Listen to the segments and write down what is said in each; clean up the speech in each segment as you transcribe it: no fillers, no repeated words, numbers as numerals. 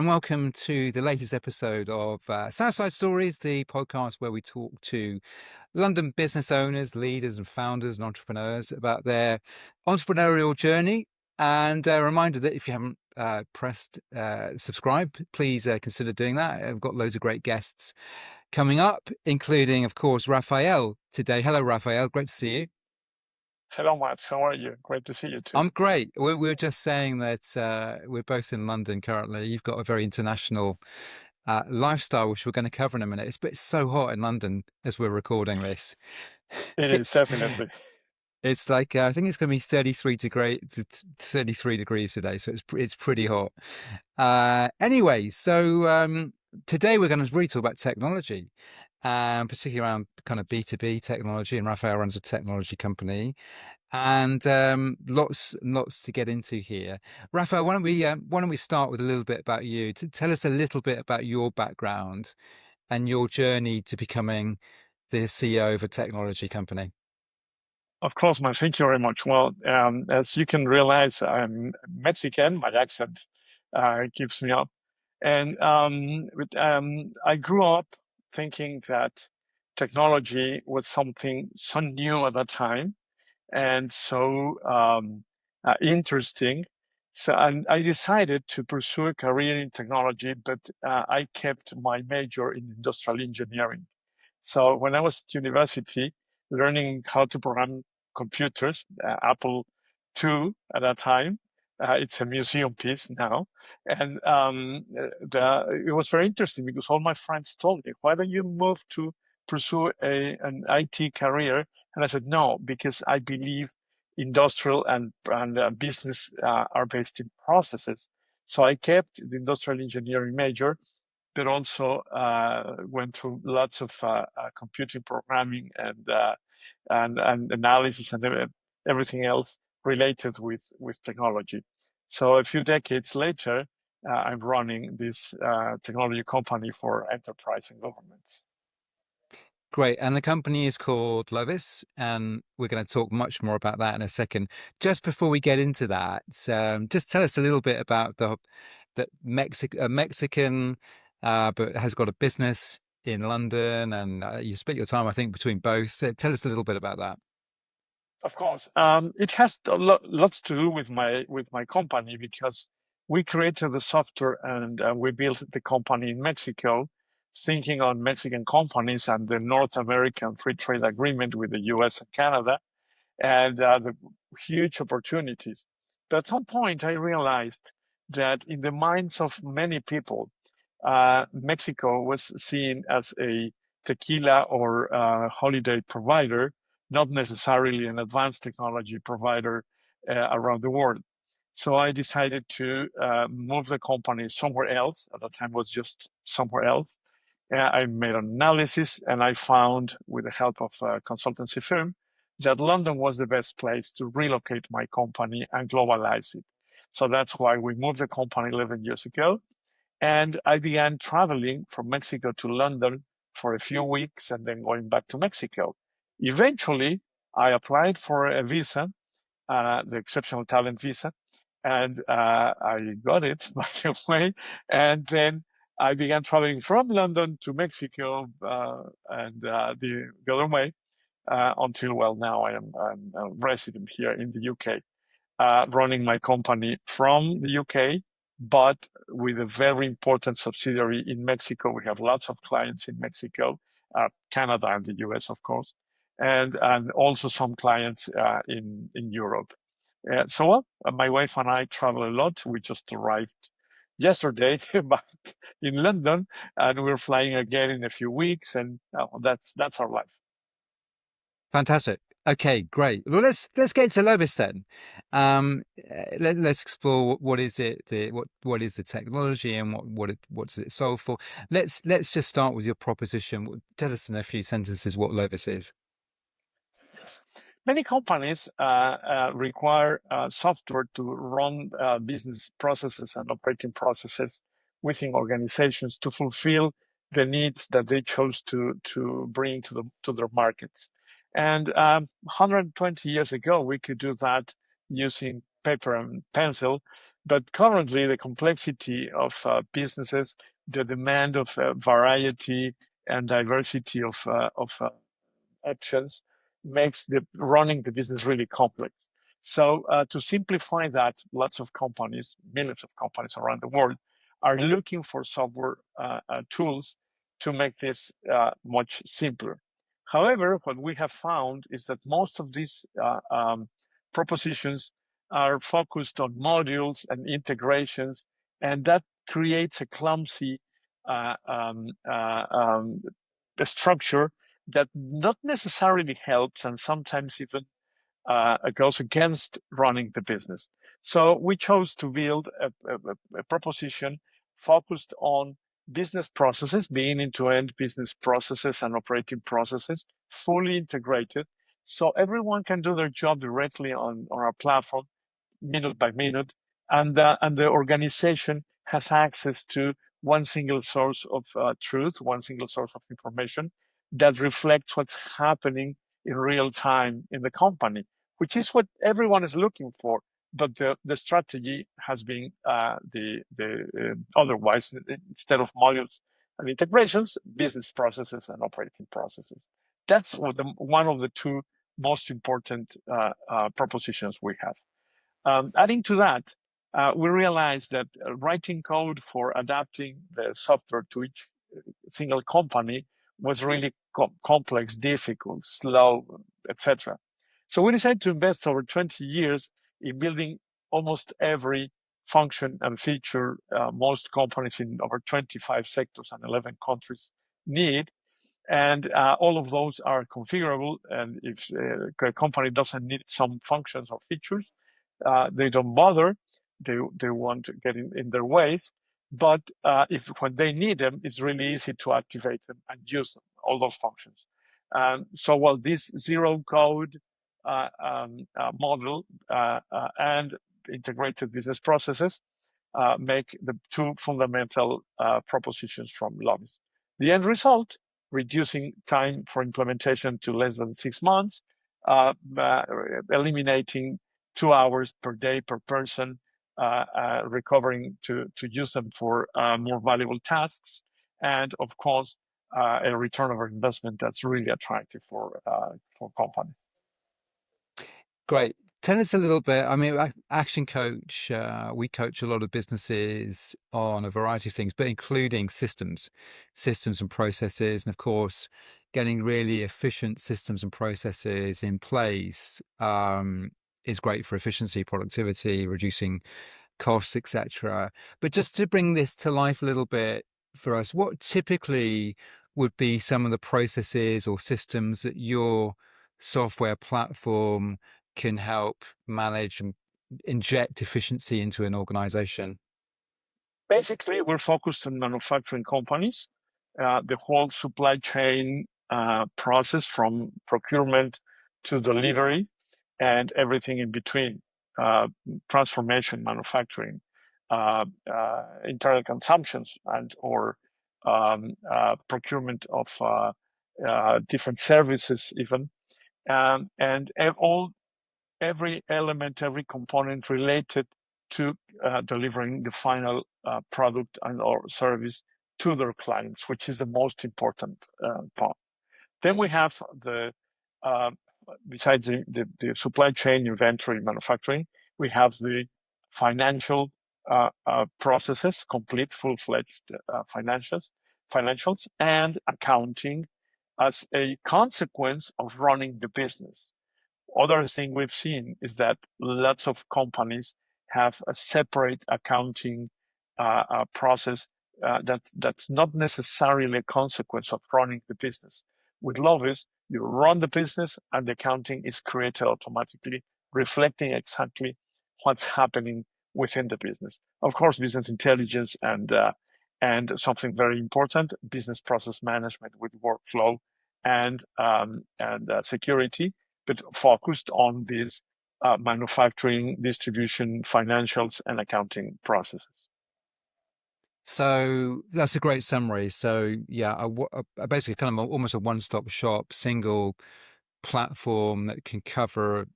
and welcome to the latest episode of Southside Stories, the podcast where we talk to London business owners, leaders, and founders and entrepreneurs about their entrepreneurial journey. And a reminder that if you haven't pressed subscribe, please consider doing that. I've got loads of great guests coming up, including, of course, Rafael today. Hello, Rafael. Great to see you. Hello, Matt. How are you? Great to see you too. I'm great. We were just saying that we're both in London currently. You've got a very international lifestyle, which we're going to cover in a minute. It's so hot in London as we're recording this. It is It's definitely. it's like I think it's going to be 33 degrees today, so it's pretty hot. Anyway, so today we're going to really talk about technology, particularly around kind of B2B technology. And Rafael runs a technology company. And lots to get into here. Rafael, why don't we start with a little bit about you? Tell us a little bit about your background and your journey to becoming the CEO of a technology company. Of course, man. Thank you very much. Well, as you can realize, I'm Mexican. My accent keeps me up. And I grew up thinking that technology was something so new at that time and so interesting. So I decided to pursue a career in technology, but I kept my major in industrial engineering. So when I was at university, learning how to program computers, Apple II at that time, it's a museum piece now. And it was very interesting because all my friends told me, why don't you move to pursue an IT career? And I said, no, because I believe industrial and business are based in processes. So I kept the industrial engineering major, but also went through lots of computing programming and analysis and everything else related with technology. So a few decades later, I'm running this technology company for enterprise and governments. Great. And the company is called Lovis, and we're going to talk much more about that in a second. Just before we get into that, just tell us a little bit about the Mexican, but has got a business in London, and you split your time, I think, between both. Tell us a little bit about that. Of course, it has lots to do with my company because we created the software and we built the company in Mexico, thinking on Mexican companies and the North American Free Trade Agreement with the U.S. and Canada, and the huge opportunities. But at some point, I realized that in the minds of many people, Mexico was seen as a tequila or holiday provider, not necessarily an advanced technology provider around the world. So I decided to move the company somewhere else. At that time, it was just somewhere else. I made an analysis, and I found, with the help of a consultancy firm, that London was the best place to relocate my company and globalize it. So that's why we moved the company 11 years ago. And I began traveling from Mexico to London for a few weeks and then going back to Mexico. Eventually, I applied for a visa, the exceptional talent visa, and I got it, by the way. And then I began traveling from London to Mexico and the other way until, well, now I'm a resident here in the UK, running my company from the UK, but with a very important subsidiary in Mexico. We have lots of clients in Mexico, Canada and the US, of course, and also some clients in Europe. So my wife and I travel a lot. We just arrived yesterday back in London, and we're flying again in a few weeks, and that's our life. Fantastic. Okay, great. Well, let's get to Lovis then. Let's explore what is it, what is the technology, and what does it solve for. Let's just start with your proposition. Tell us in a few sentences what Lovis is. Many companies require software to run business processes and operating processes within organizations to fulfill the needs that they chose to bring to their markets. And 120 years ago, we could do that using paper and pencil. But currently, the complexity of businesses, the demand of variety and diversity of actions makes the running the business really complex. So to simplify that, lots of companies, millions of companies around the world, are looking for software tools to make this much simpler. However, what we have found is that most of these propositions are focused on modules and integrations, and that creates a clumsy uh, um, uh, um, structure that not necessarily helps and sometimes even goes against running the business. So we chose to build a proposition focused on business processes, being end-to-end business processes and operating processes, fully integrated, so everyone can do their job directly on our platform minute by minute, and the organization has access to one single source of truth, one single source of information that reflects what's happening in real time in the company, which is what everyone is looking for. But the strategy has been the otherwise, instead of modules and integrations, business processes and operating processes. That's one of the two most important propositions we have. Adding to that, we realized that writing code for adapting the software to each single company was really complex, difficult, slow, etc. So we decided to invest over 20 years in building almost every function and feature most companies in over 25 sectors and 11 countries need. And all of those are configurable. And if a company doesn't need some functions or features, they don't bother. They won't get in their ways. But if when they need them, it's really easy to activate them and use them, all those functions. So while this zero code model and integrated business processes make the two fundamental propositions from Lovis. The end result, reducing time for implementation to less than 6 months, eliminating 2 hours per day per person, recovering to use them for more valuable tasks, and of course, a return over investment that's really attractive for companies. Great. Tell us a little bit. I mean, Action Coach, we coach a lot of businesses on a variety of things, but including systems and processes. And of course, getting really efficient systems and processes in place is great for efficiency, productivity, reducing costs, etc. But just to bring this to life a little bit for us, what typically would be some of the processes or systems that your software platform can help manage and inject efficiency into an organization? Basically, we're focused on manufacturing companies, the whole supply chain process from procurement to delivery and everything in between, uh, transformation, manufacturing, internal consumptions, and or procurement of different services even, and all every element, every component related to delivering the final product and or service to their clients, which is the most important part. Then we have uh, besides the supply chain, inventory, manufacturing, we have the financial processes, complete, full-fledged financials, and accounting as a consequence of running the business. Other thing we've seen is that lots of companies have a separate accounting process that's not necessarily a consequence of running the business. With Lovis, you run the business and the accounting is created automatically, reflecting exactly what's happening within the business. Of course, business intelligence and something very important, business process management with workflow and security, but focused on these manufacturing, distribution, financials, and accounting processes. So that's a great summary. So yeah, basically kind of almost a one-stop shop, single platform that can cover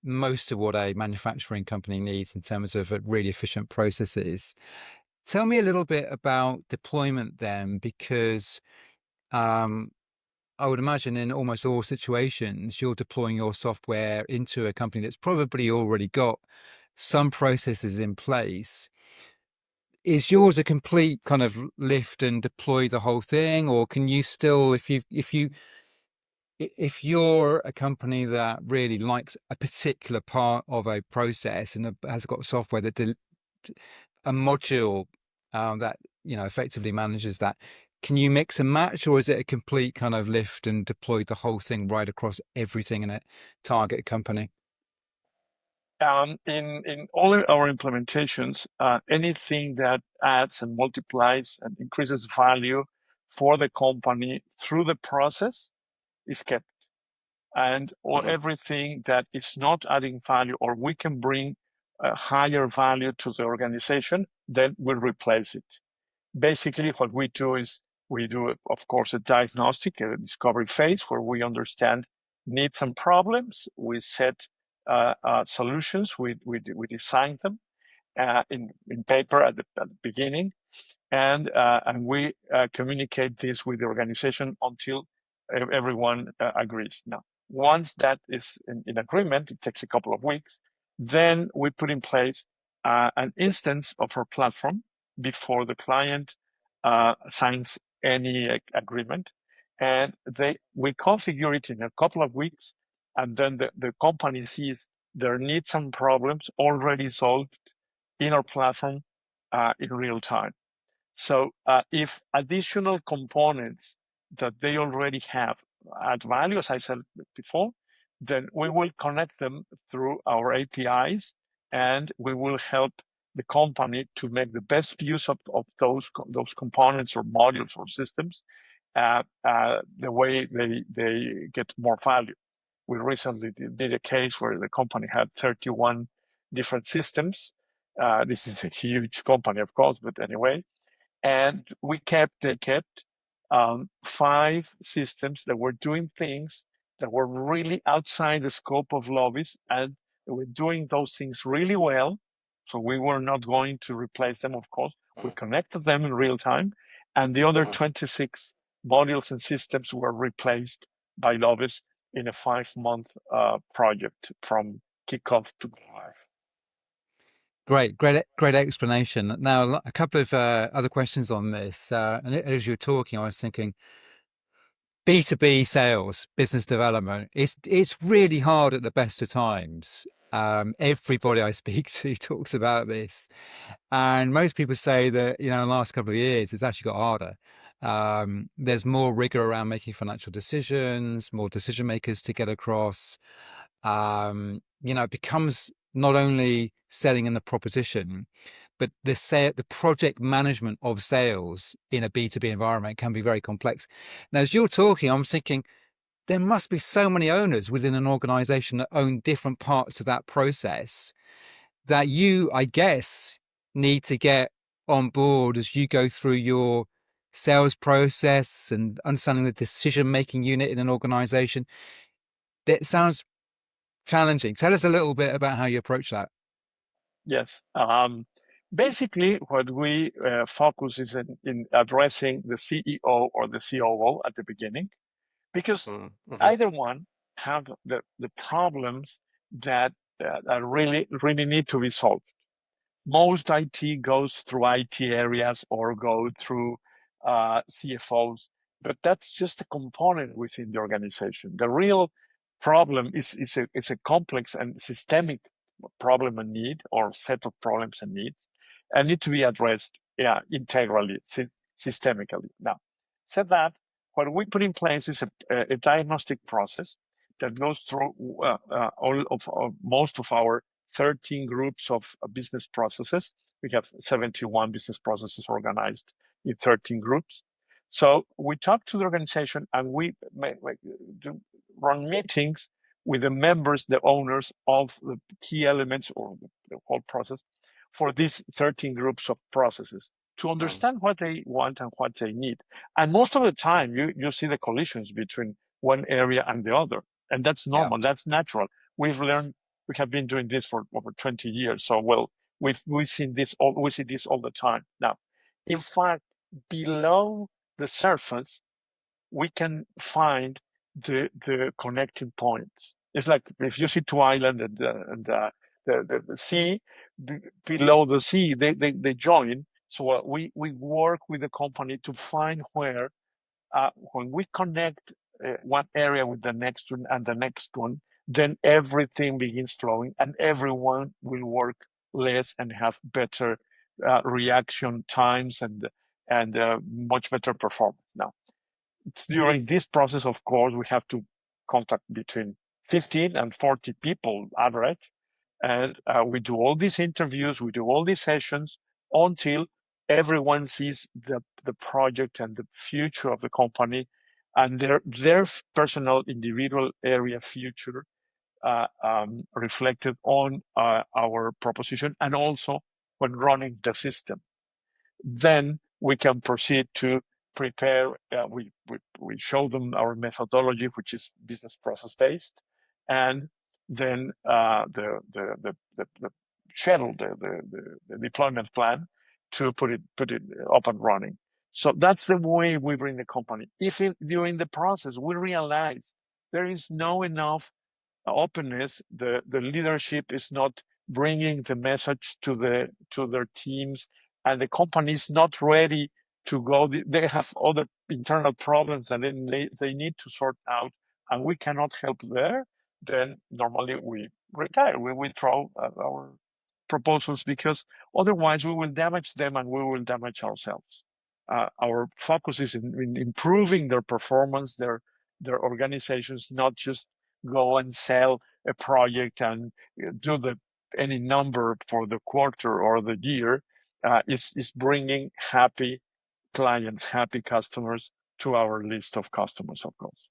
most of what a manufacturing company needs in terms of really efficient processes. Tell me a little bit about deployment then, because um, I would imagine in almost all situations, you're deploying your software into a company that's probably already got some processes in place. Is yours a complete kind of lift and deploy the whole thing, or can you still, if you're a company that really likes a particular part of a process and has got software that a module that effectively manages that, can you mix and match, or is it a complete kind of lift and deploy the whole thing right across everything in a target company? In all of our implementations, anything that adds and multiplies and increases value for the company through the process is kept. And or Mhm. everything that is not adding value or we can bring a higher value to the organization, then we'll replace it. Basically, what we do is we do, of course, a diagnostic, a discovery phase where we understand needs and problems. We set solutions. We design them in paper at the beginning, and we communicate this with the organization until everyone agrees. Now, once that is in agreement, it takes a couple of weeks. Then we put in place an instance of our platform before the client signs any agreement, and we configure it in a couple of weeks, and then the company sees their needs and problems already solved in our platform in real time. So if additional components that they already have add value, as I said before, then we will connect them through our APIs, and we will help the company to make the best use of those components or modules or systems the way they get more value. We recently did a case where the company had 31 different systems. This is a huge company, of course, but anyway, and we kept 5 systems that were doing things that were really outside the scope of Lovis, and they were doing those things really well. So we were not going to replace them, of course. We connected them in real time, and the other 26 modules and systems were replaced by Lovis in a 5-month project from kickoff to go live. Great explanation. Now, a couple of other questions on this. And as you were talking, I was thinking B2B sales, business development. It's really hard at the best of times. Everybody I speak to talks about this, and most people say that in the last couple of years it's actually got harder. There's more rigor around making financial decisions, more decision makers to get across. It becomes not only selling in the proposition, but the project management of sales in a B2B environment can be very complex. Now, as you're talking, I'm thinking there must be so many owners within an organization that own different parts of that process that you, I guess, need to get on board as you go through your sales process and understanding the decision making unit in an organization. That sounds challenging. Tell us a little bit about how you approach that. Yes. Basically, what we focus is in addressing the CEO or the COO at the beginning, because Mm-hmm. either one have the problems that, that really need to be solved. Most IT goes through IT areas or go through CFOs, but that's just a component within the organization. The real problem is a complex and systemic problem and need, or set of problems and needs, and need to be addressed, yeah, integrally, systemically. Now, said that, what we put in place is a diagnostic process that goes through all of most of our 13 groups of business processes. We have 71 business processes organized in 13 groups. So we talk to the organization, and we run meetings with the members, the owners of the key elements or the whole process for these 13 groups of processes to understand what they want and what they need. And most of the time, you see the collisions between one area and the other. And that's Yeah. normal, that's natural. We've learned We have been doing this for over 20 years. So, well, we see this all the time. Now, in fact, below the surface, we can find the connecting points. It's like if you see two islands and the sea below the sea, they join. So we work with the company to find where when we connect one area with the next one and the next one, then everything begins flowing and everyone will work less and have better reaction times and much better performance. Now, during this process, of course, we have to contact between 15 and 40 people average. And we do all these interviews, we do all these sessions until everyone sees the project and the future of the company and their personal individual area future reflected on our proposition and also when running the system. Then we can proceed to prepare. We show them our methodology, which is business process based, and then the schedule, the deployment plan to put it up and running. So that's the way we bring the company. If during the process we realize there is no enough openness, the leadership is not bringing the message to their teams, and the company is not ready to go. They have other internal problems and then they need to sort out, and we cannot help there. Then normally we retire. We withdraw our proposals because otherwise we will damage them and we will damage ourselves. Our focus is in improving their performance, their organizations, not just go and sell a project and do any number for the quarter or the year. Is bringing happy clients, happy customers to our list of customers, of course.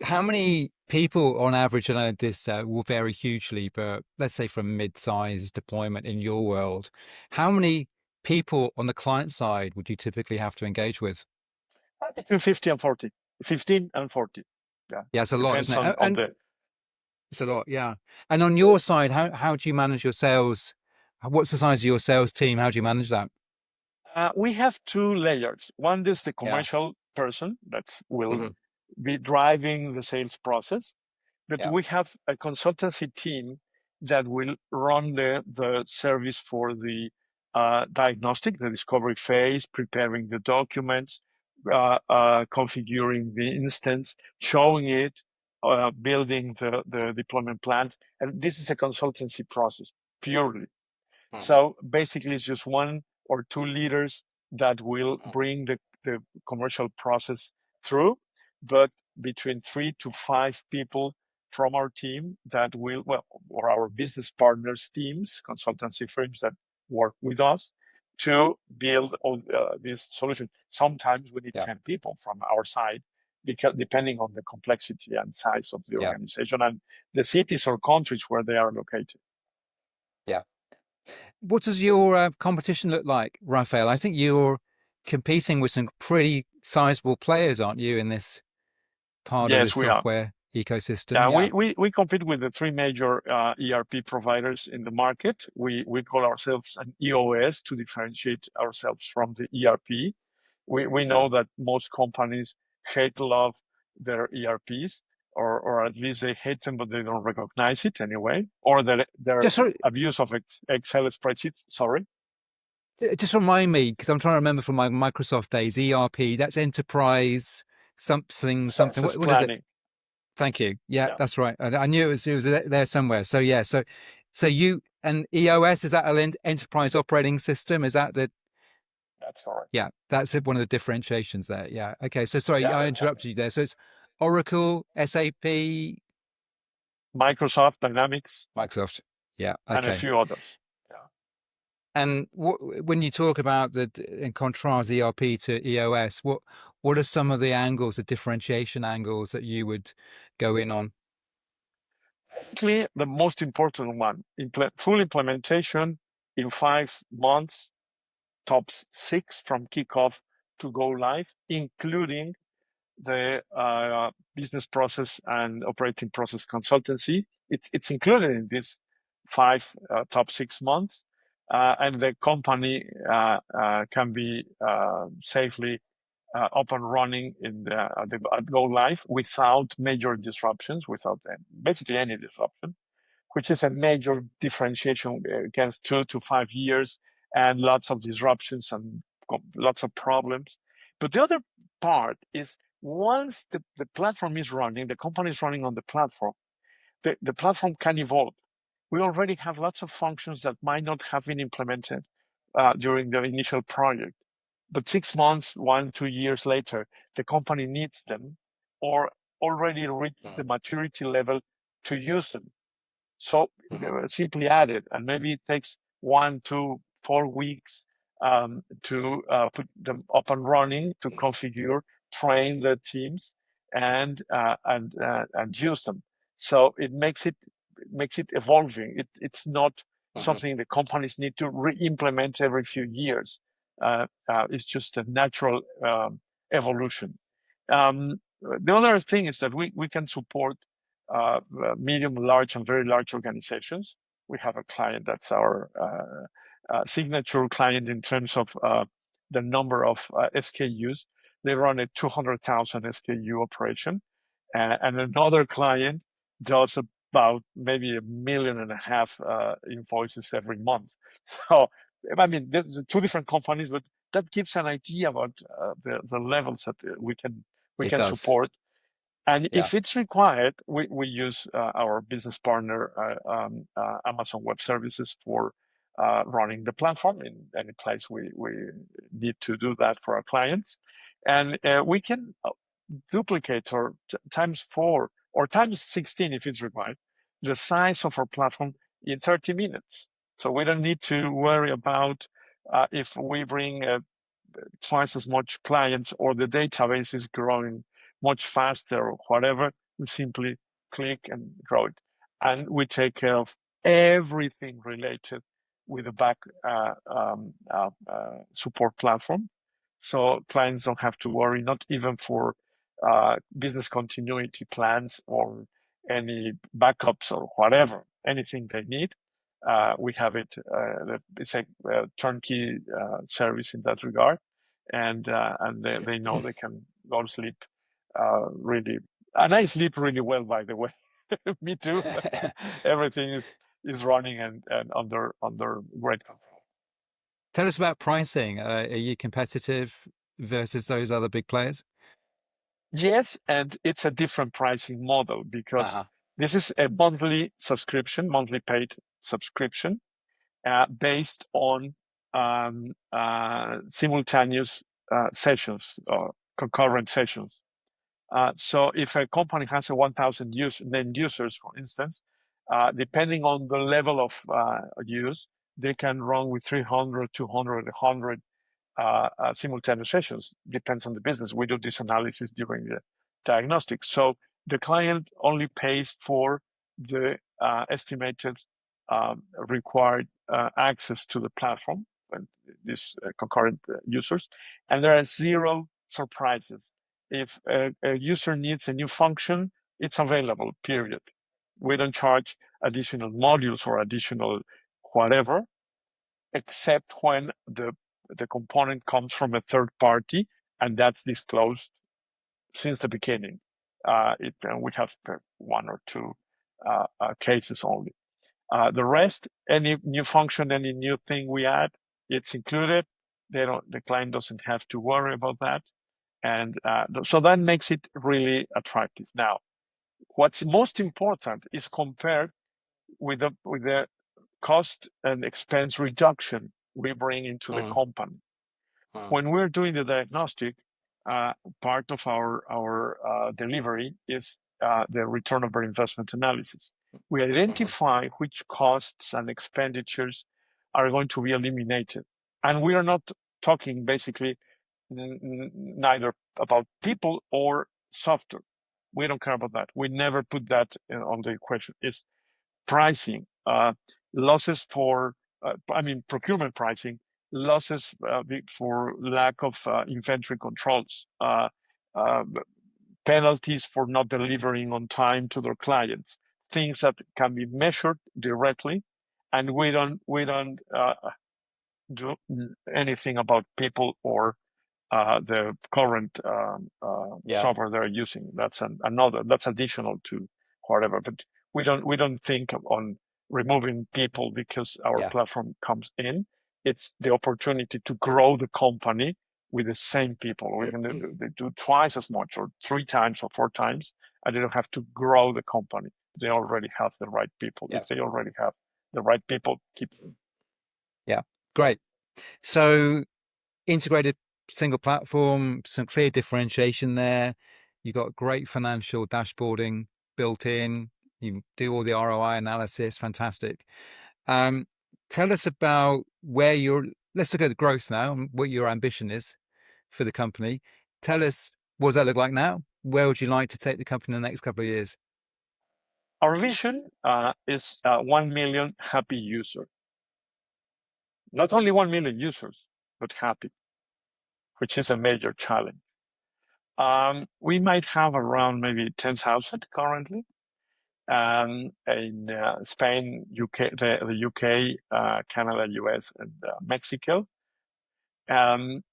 How many people on average, I know this will vary hugely, but let's say from mid-sized deployment in your world, how many people on the client side would you typically have to engage with? Between 50 and 40, 15 and 40. Yeah, Yeah, it's a lot, depends isn't it? on And the. it's a lot, yeah. And on your side, how do you manage your sales? What's the size of your sales team? How do you manage that? We have two layers. One is the Yeah. commercial person that will Hmm. be driving the sales process, but Yeah. we have a consultancy team that will run the service for the diagnostic, the discovery phase, preparing the documents, configuring the instance, showing it, building the deployment plan. And this is a consultancy process purely. Hmm. So basically, it's just one or two leaders that will bring the commercial process through, but between 3 to 5 people from our team that will, well, or our business partners teams, consultancy firms that work with us to build all this solution. Sometimes we need Yeah. 10 people from our side because depending on the complexity and size of the Yeah. organization and the cities or countries where they are located. Yeah. What does your competition look like, Rafael? I think you're competing with some pretty sizable players, aren't you, in this part of this Yes, we are. software ecosystem? Yeah, Yeah. we compete with the three major ERP providers in the market. We call ourselves an EOS to differentiate ourselves from the ERP. We Hmm. know that most companies hate love their ERPs, or at least they hate them, but they don't recognize it anyway, or their Just sort abuse of Excel spreadsheets. Sorry, just remind me, because I'm trying to remember from my Microsoft days, ERP, that's enterprise something, something. success What is it? planning. Thank you. Yeah, Yeah, that's right. I knew it was there somewhere. So yeah, so you and EOS, is that an enterprise operating system? Is that the that's correct. yeah, that's one of the differentiations there. Yeah. Okay. So sorry, Yeah, I interrupted you there. So it's Oracle, SAP, Microsoft Dynamics Microsoft. Yeah. and a Okay. few others. Yeah. And when you talk about the in contrast ERP to EOS, what are some of the angles, the differentiation angles that you would go in on? Basically, the most important one, full implementation in 5 months, tops 6 from kickoff to go live, including the business process and operating process consultancy. It's included in this five top 6 months, and the company can be safely up and running at go live without major disruptions, without basically any disruption, which is a major differentiation against 2 to 5 years and lots of disruptions and lots of problems. But the other part is once the platform is running, the company is running on the platform, the platform can evolve. We already have lots of functions that might not have been implemented during the initial project. But 6 months, 1, 2 years later, the company needs them or already reached the maturity level to use them. So they were simply added, and maybe it takes 1 to 4 weeks to put them up and running, to configure, train the teams, and use them. So it makes it evolving. It's not something the companies need to re-implement every few years. It's just a natural evolution. The other thing is that we can support medium, large, and very large organizations. We have a client that's our signature client in terms of the number of SKUs. They run a 200,000 SKU operation, and another client does about maybe 1.5 million invoices every month. So, I mean, there's two different companies, but that gives an idea about the levels that we It can does. support. And Yeah. if it's required, we use our business partner, Amazon Web Services, for running the platform in any place we need to do that for our clients. And we can duplicate or times 4 or times 16 if it's required, the size of our platform in 30 minutes. So we don't need to worry about if we bring twice as much clients or the database is growing much faster or whatever. We simply click and grow it. And we take care of everything related with the back support platform. So clients don't have to worry, not even for business continuity plans or any backups or whatever, anything they need. We have it. It's a turnkey service in that regard, and they know they can go to sleep really. And I sleep really well, by the way. Me too. Everything is running and under great control. Tell us about pricing. Are you competitive versus those other big players? Yes, and it's a different pricing model because Uh-huh. this is a monthly subscription, monthly paid subscription, based on simultaneous sessions or concurrent sessions. So if a company has a 1,000 named users, for instance, depending on the level of use, they can run with 300, 200, 100 simultaneous sessions. Depends on the business. We do this analysis during the diagnostic. So the client only pays for the estimated required access to the platform and these concurrent users, and there are zero surprises. If a user needs a new function, it's available, period. We don't charge additional modules or additional whatever, except when the component comes from a third party, and that's disclosed since the beginning. We have 1 or 2 cases only. The rest, any new function, any new thing we add, it's included. The client doesn't have to worry about that. And so that makes it really attractive. Now, what's most important is compared with the cost and expense reduction we bring into the Mm, company. mm, When we're doing the diagnostic, part of our delivery is the return over investment analysis. We mhm, identify which costs and expenditures are going to be eliminated. And we are not talking basically neither about people or software. We don't care about that. We never put that on the equation. It's pricing, losses for, procurement pricing, losses for lack of inventory controls, penalties for not delivering on time to their clients, things that can be measured directly, and we don't do anything about people or the current Yeah. software they're using. That's additional to whatever. But we don't think on removing people because our Yeah. platform comes in. It's the opportunity to grow the company with the same people. We can do twice as much, or 3 times, or 4 times, and they don't have to grow the company. They already have the right people. Yeah. If they already have the right people, keep them. Yeah. Great. So integrated single platform, some clear differentiation there. You got great financial dashboarding built in. You do all the ROI analysis. Fantastic. Um, Tell us about where you're. Let's look at the growth now, and what your ambition is for the company. Tell us, what does that look like now? Where would you like to take the company in the next couple of years? Our vision is 1 million happy users. Not only 1 million users, but happy, which is a major challenge. We might have around maybe 10,000 currently. In Spain, UK, the UK, Canada, US, and Mexico, and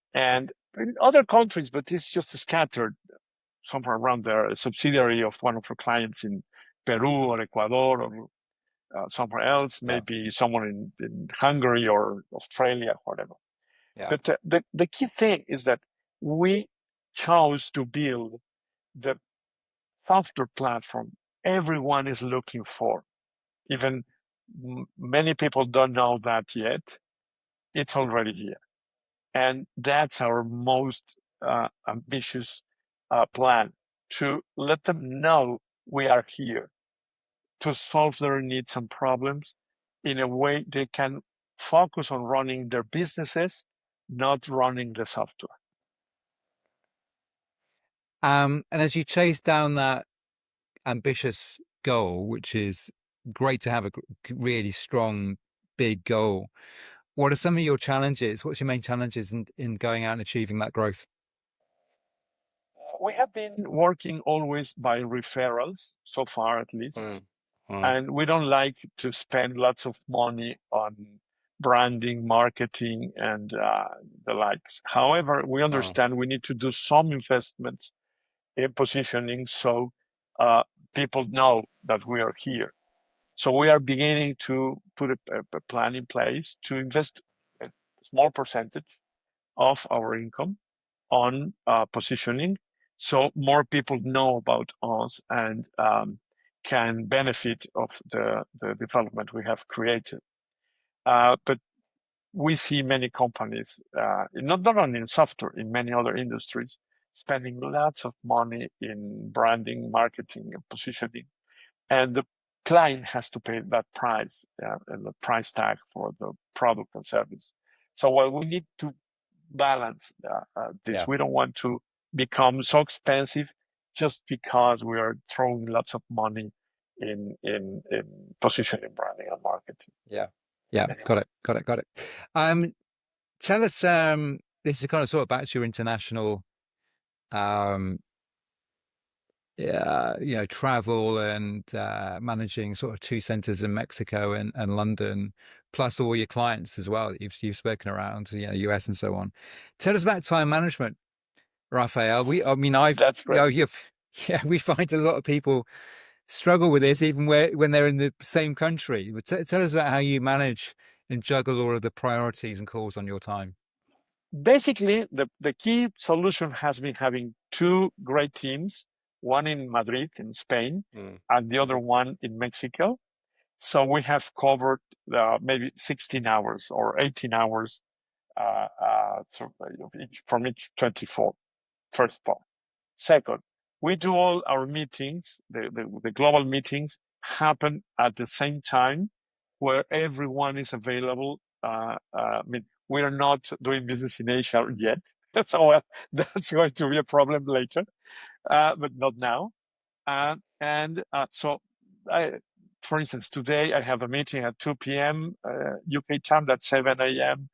in other countries, but it's just scattered somewhere around there. A subsidiary of one of our clients in Peru or Ecuador or somewhere else, Yeah. maybe someone in Hungary or Australia, whatever. Yeah. But the key thing is that we chose to build the software platform everyone is looking for. Even many people don't know that yet. It's already here. And that's our most ambitious plan, to let them know we are here to solve their needs and problems in a way they can focus on running their businesses, not running the software. And as you chase down that ambitious goal, which is great to have a really strong, big goal, what are some of your challenges? What's your main challenges in going out and achieving that growth? We have been working always by referrals, so far at least, Mm, mm, and we don't like to spend lots of money on branding, marketing, and the likes. However, we mm. understand we need to do some investments in positioning so uh, people know that we are here. So we are beginning to put a plan in place to invest a small percentage of our income on positioning, so more people know about us and can benefit of the development we have created. But we see many companies, not only in software, in many other industries, spending lots of money in branding, marketing, and positioning, and the client has to pay that price and the price tag for the product and service. So while we need to balance this, Yeah. we don't want to become so expensive just because we are throwing lots of money in positioning, branding, and marketing. Yeah. Yeah. Got it. Got it. Got it. Um, Tell us, this is kind of sort of back to your international, um, travel and managing sort of two centers in Mexico and London, plus all your clients as well that you've spoken around, US and so on. Tell us about time management, Rafael. I mean, That's great. yeah, we find a lot of people struggle with this even when they're in the same country. But tell us about how you manage and juggle all of the priorities and calls on your time. Basically, the key solution has been having two great teams, one in Madrid, in Spain, Mm. and the other one in Mexico. So we have covered maybe 16 hours or 18 hours from each 24, first part. Second, we do all our meetings, the global meetings happen at the same time where everyone is available. I mean, we are not doing business in Asia yet. So that's going to be a problem later, but not now. So, I, for instance, today I have a meeting at 2 p.m. UK time, that's 7 a.m.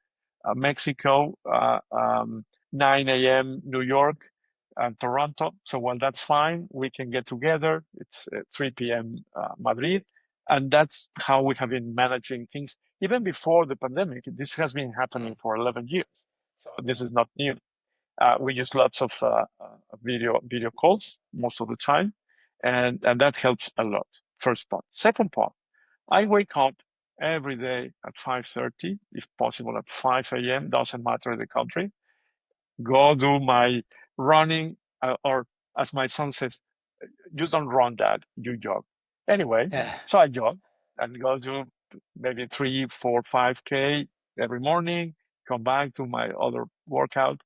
Mexico, 9 a.m. New York, and Toronto. So, well, that's fine. We can get together. It's 3 p.m. Madrid. And that's how we have been managing things. Even before the pandemic, this has been happening for 11 years. So this is not new. We use lots of video calls most of the time, and that helps a lot. First part. Second part, I wake up every day at 5:30, if possible at 5 a.m. Doesn't matter the country. Go do my running, or as my son says, you don't run, Dad, you jog. Anyway, Yeah. so I jog and go do maybe 3, 4, 5K every morning. Come back to my other workout,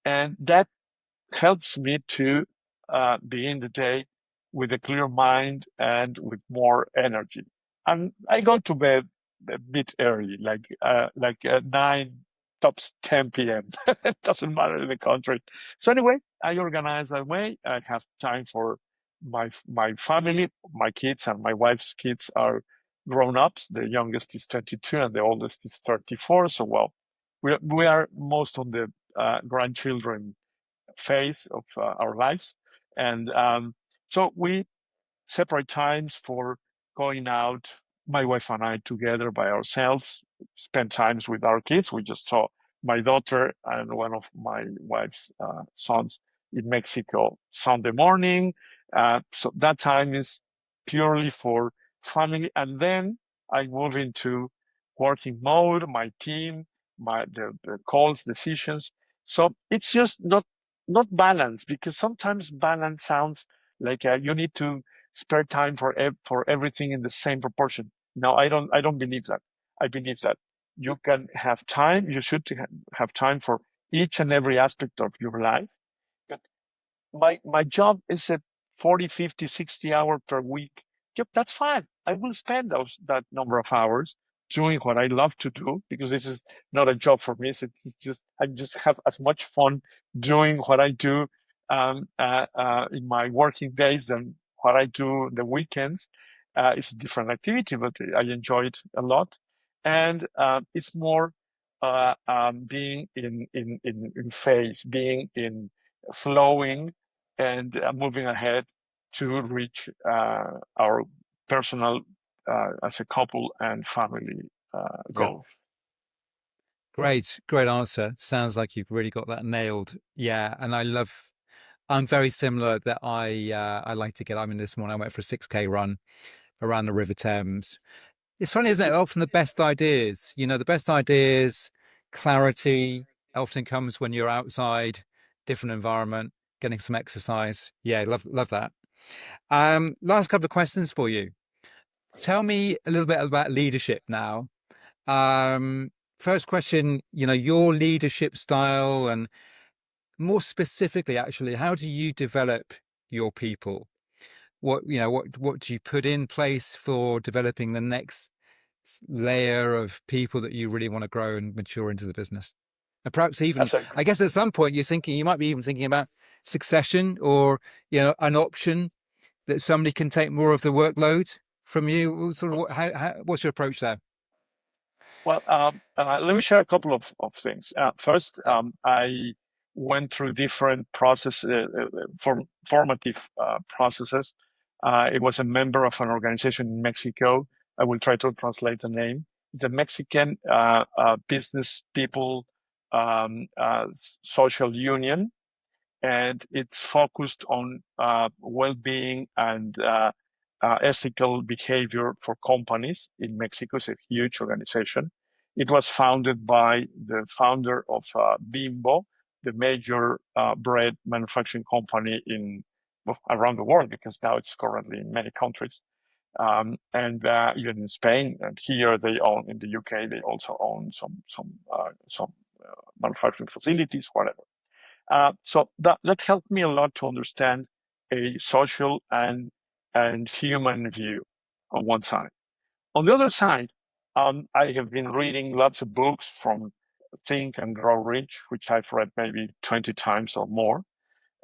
and that helps me to begin the day with a clear mind and with more energy. And I go to bed a bit early, like 9 tops 10 p.m. It doesn't matter in the country. So anyway, I organize that way. I have time for my family, my kids, and my wife's kids are grown ups. The youngest is 22 and the oldest is 34. So well, we are most on the grandchildren phase of our lives. And so we separate times for going out, my wife and I together by ourselves, spend times with our kids. We just saw my daughter and one of my wife's sons in Mexico Sunday morning. So that time is purely for family. And then I move into working mode, my team, the calls, decisions. So it's just not balance, because sometimes balance sounds like you need to spare time for everything in the same proportion. No, I don't believe that. I believe that you can have time. You should have time for each and every aspect of your life. But my job is a 40, 50, 60 hour per week. Yep, that's fine. I will spend that number of hours doing what I love to do, because this is not a job for me. It's just I just have as much fun doing what I do in my working days than what I do the weekends. It's a different activity, but I enjoy it a lot, and it's more being in phase, being in flowing and moving ahead to reach our personal, as a couple and family Yeah. goals. Great answer. Sounds like you've really got that nailed. Yeah, and I'm very similar that I like to get. I mean, this morning I went for a 6K run around the River Thames. It's funny, isn't it? Often the best ideas, the best ideas, clarity often comes when you're outside, different environment, getting some exercise. Yeah, love that. Last couple of questions for you. Tell me a little bit about leadership now. Um, First question, your leadership style, and more specifically, actually, how do you develop your people? What do you put in place for developing the next layer of people that you really want to grow and mature into the business? And perhaps even, That's a I guess at some point you might be even thinking about succession, or, an option that somebody can take more of the workload from you. Sort of what's your approach there? Well, let me share a couple of things. First, Yeah. I went through different formative processes. It was a member of an organization in Mexico. I will try to translate the name. It's the Mexican Business People Social Union, and it's focused on well-being and ethical behavior for companies in Mexico. It's a huge organization. It was founded by the founder of Bimbo, the major bread manufacturing company around the world, because now it's currently in many countries. And even in Spain, and here they own, in the UK, they also own some manufacturing facilities, whatever. So that helped me a lot to understand a social and human view on one side. On the other side, I have been reading lots of books from Think and Grow Rich, which I've read maybe 20 times or more.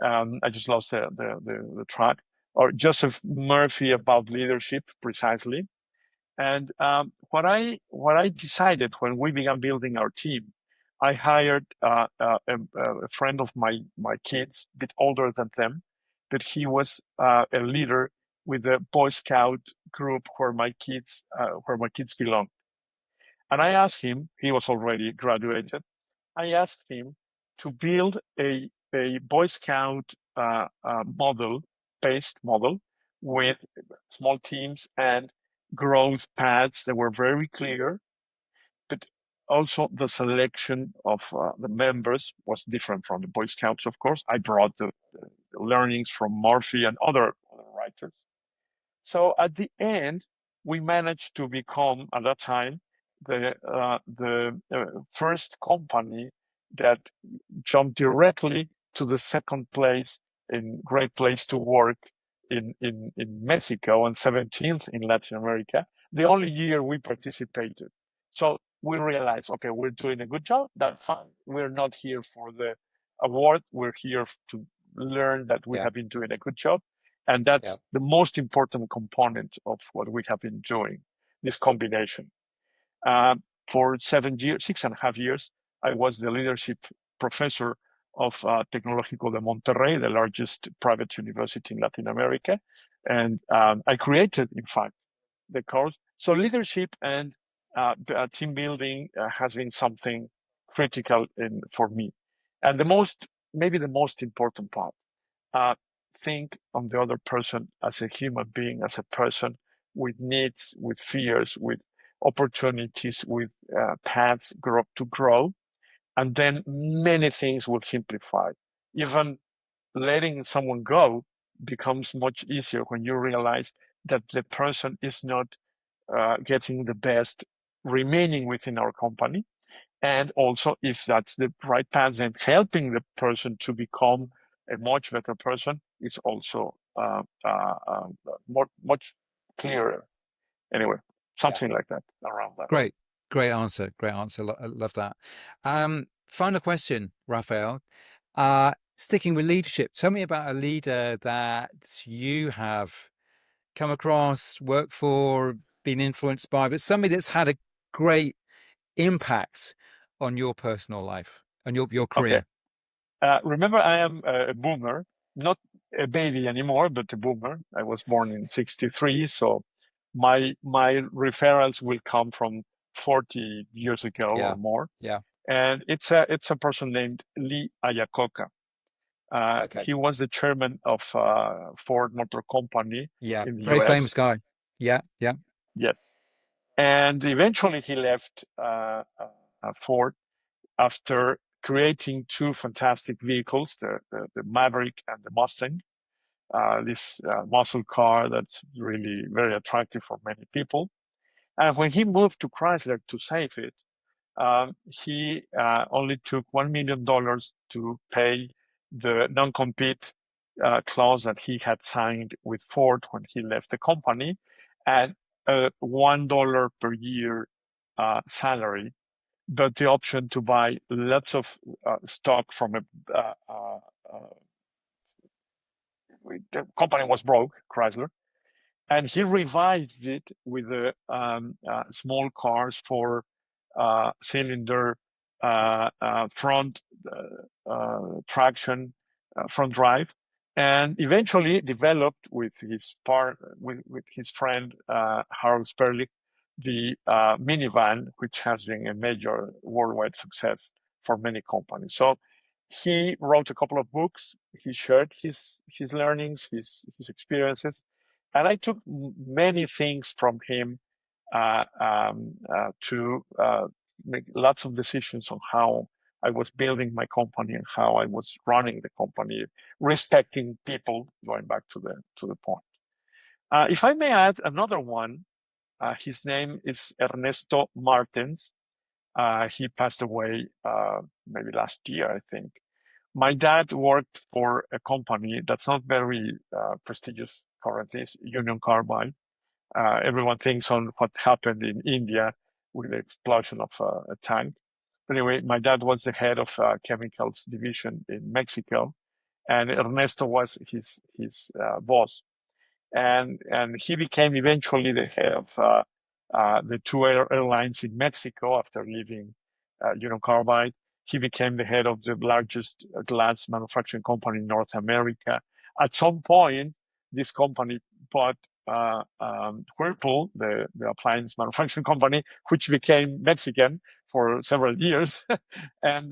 I just lost the track. Or Joseph Murphy about leadership, precisely. And what I decided when we began building our team I hired a friend of my kids, a bit older than them, but he was a leader with the Boy Scout group where my kids belong. And I asked him, he was already graduated. I asked him to build a Boy Scout based model with small teams and growth paths that were very clear, but also the selection of the members was different from the Boy Scouts, of course. I brought the learnings from Murphy and other writers. So at the end, we managed to become at that time the first company that jumped directly to the second place in Great Place to Work in Mexico and 17th in Latin America, the only year we participated. So we realized, okay, we're doing a good job. That's fine. We're not here for the award. We're here to learn that we Yeah. have been doing a good job. And Yeah. that's the most important component of what we have been doing, this combination. Uh, for 7 years, 6.5 years, I was the leadership professor of Tecnológico de Monterrey, the largest private university in Latin America. And I created, in fact, the course. So leadership and team building has been something critical for me. And maybe the most important part, uh, think on the other person as a human being, as a person with needs, with fears, with opportunities, with paths to grow. And then many things will simplify. Even letting someone go becomes much easier when you realize that the person is not getting the best remaining within our company. And also, if that's the right path, then helping the person to become a much better person is also much clearer. Anyway, Yeah. something like that around that. Great. Great answer. Great answer. I love that. Final question, Rafael. Sticking with leadership, tell me about a leader that you have come across, worked for, been influenced by, but somebody that's had a great impact on your personal life and your Okay. career. Remember, I am a boomer, not a baby anymore, but a boomer. I was born in '63, so my referrals will come from 40 years ago or Yeah. more. Yeah. And it's a person named Lee Iacocca. Okay. He was the chairman of Ford Motor Company Yeah. in the Very famous U.S. guy. Yeah. Yeah. Yes, and eventually he left Ford after creating two fantastic vehicles, the Maverick and the Mustang. This muscle car that's really very attractive for many people. And when he moved to Chrysler to save it, he only took $1 million to pay the non-compete clause that he had signed with Ford when he left the company, and $1 per year salary, but the option to buy lots of stock from the company was broke, Chrysler, and he revived it with the small cars for cylinder front traction, front drive, and eventually developed with with his friend Harold Sperlich the minivan, which has been a major worldwide success for many companies. So he wrote a couple of books. He shared his learnings, his experiences, and I took many things from him to make lots of decisions on how I was building my company and how I was running the company, respecting people. Going back to the point, if I may add another one, his name is Ernesto Martens. He passed away maybe last year, I think. My dad worked for a company that's not very prestigious currently, it's Union Carbide. Everyone thinks on what happened in India with the explosion of a tank. But anyway, my dad was the head of chemicals division in Mexico, and Ernesto was his boss, and he became eventually the head of the two airlines in Mexico after leaving Union Carbide. he became the head of the largest glass manufacturing company in North America. At some point, this company bought Whirlpool, the appliance manufacturing company, which became Mexican for several years, and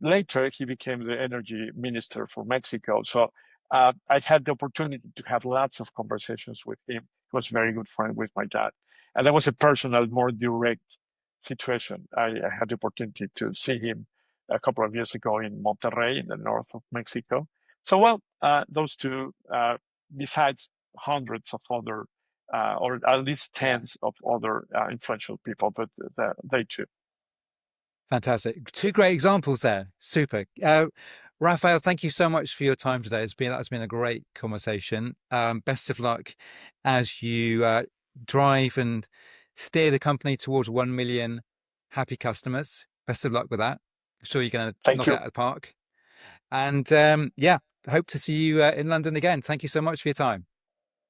later he became the energy minister for Mexico. So I had the opportunity to have lots of conversations with him. He was a very good friend with my dad, and that was a personal, more direct situation. I had the opportunity to see him a couple of years ago in Monterrey, in the north of Mexico. So, well, those two, besides hundreds of other, or at least Yeah. tens of other influential people, but they too. Fantastic. Two great examples there. Super. Rafael, thank you so much for your time today. That's been a great conversation. Best of luck as you drive and steer the company towards 1 million happy customers. Best of luck with that. I'm sure you're going to Thank knock it you. out of the park. And yeah, hope to see you in London again. Thank you so much for your time.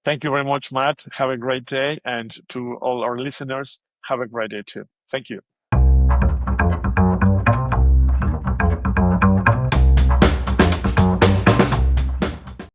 Thank you very much, Matt. Have a great day. And to all our listeners, have a great day too. Thank you.